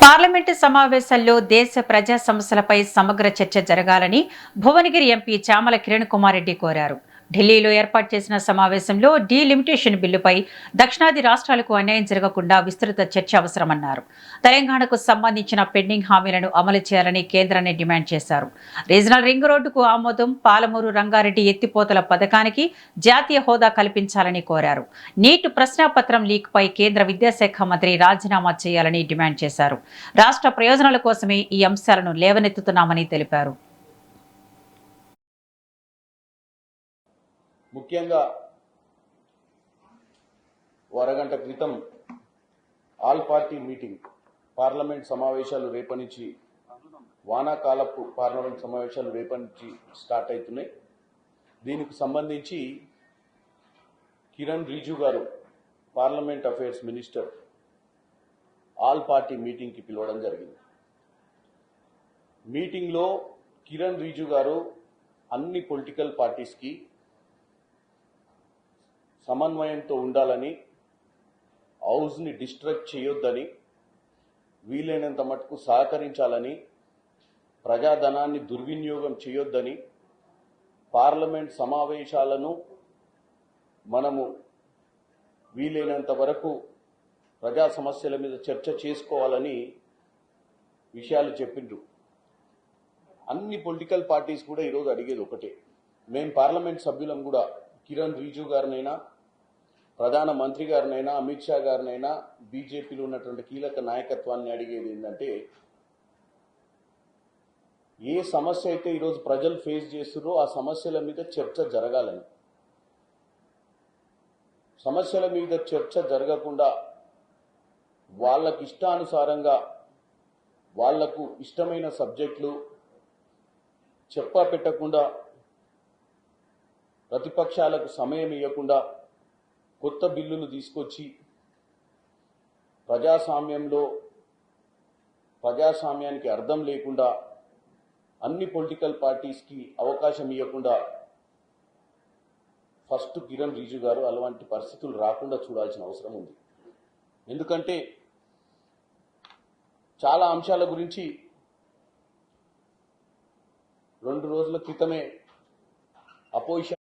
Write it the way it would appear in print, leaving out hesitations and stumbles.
Parliament సమావేశాల్లో దేశ ప్రజా సమస్యలపై సమగ్ర చర్చ జరగాలని భువనగిరి ఎంపీ చామల కిరణ్ కుమార్ రెడ్డి కోరారు. ఢిల్లీలో ఏర్పాటు చేసిన సమావేశంలో డీలిమిటేషన్ బిల్లుపై దక్షిణాది రాష్ట్రాలకు అన్యాయం జరగకుండా విస్తృత చర్చ అవసరమన్నారు. తెలంగాణకు సంబంధించిన పెండింగ్ హామీలను అమలు చేయాలని కేంద్రాన్ని డిమాండ్ చేశారు. రీజనల్ రింగ్ రోడ్డుకు ఆమోదం, పాలమూరు రంగారెడ్డి ఎత్తిపోతల పథకానికి జాతీయ హోదా కల్పించాలని కోరారు. నీట్ ప్రశ్నాపత్రం లీక్పై కేంద్ర విద్యాశాఖ మంత్రి రాజీనామా చేయాలని డిమాండ్ చేశారు. రాష్ట్ర ప్రయోజనాల కోసమే ఈ అంశాలను లేవనెత్తుతున్నామని తెలిపారు. ముఖ్యంగా అరగంట క్రితం ఆల్ పార్టీ మీటింగ్ పార్లమెంట్ సమావేశాలు రేపటి నుంచి వానాకాలపు పార్లమెంట్ సమావేశాలు రేపటి నుంచి స్టార్ట్ అవుతున్నాయి. దీనికి సంబంధించి కిరణ్ రిజిజు గారు parliament affairs minister all party మీటింగ్కి పిలవడం జరిగింది. మీటింగ్లో కిరణ్ రిజిజు గారు అన్ని పొలిటికల్ పార్టీస్కి సమన్వయంతో ఉండాలని, హౌస్ని డిస్ట్రక్ట్ చేయొద్దని, వీలైనంత మటుకు సహకరించాలని, ప్రజాధనాన్ని దుర్వినియోగం చేయొద్దని, పార్లమెంట్ సమావేశాలను మనము వీలైనంత వరకు ప్రజా సమస్యల మీద చర్చ చేసుకోవాలని విషయాలు చెప్పిండ్రు. అన్ని పొలిటికల్ పార్టీస్ కూడా ఈరోజు అడిగేది ఒకటే, మేము పార్లమెంట్ సభ్యులం కూడా కిరణ్ రిజిజు గారినైనా, ప్రధాన మంత్రి గారినైనా, అమిత్ షా గారినైనా, బీజేపీలో ఉన్నటువంటి కీలక నాయకత్వాన్ని అడిగేది ఏంటంటే, ఏ సమస్య అయితే ఈరోజు ప్రజలు ఫేస్ చేస్తున్నారో ఆ సమస్యల మీద చర్చ జరగాలని. సమస్యల మీద చర్చ జరగకుండా వాళ్ళకి ఇష్టానుసారంగా వాళ్లకు ఇష్టమైన సబ్జెక్టులు పెట్టకుండా, ప్రతిపక్షాలకు సమయం ఇవ్వకుండా కొత్త బిల్లులు తీసుకొచ్చి ప్రజాస్వామ్యానికి అర్థం లేకుండా, అన్ని పొలిటికల్ పార్టీస్కి అవకాశం ఇవ్వకుండా ఫస్ట్ కిరణ్ రిజిజు గారు అలాంటి పరిస్థితులు రాకుండా చూడాల్సిన అవసరం ఉంది. ఎందుకంటే చాలా అంశాల గురించి 2 రోజుల క్రితమే అపోజిషన్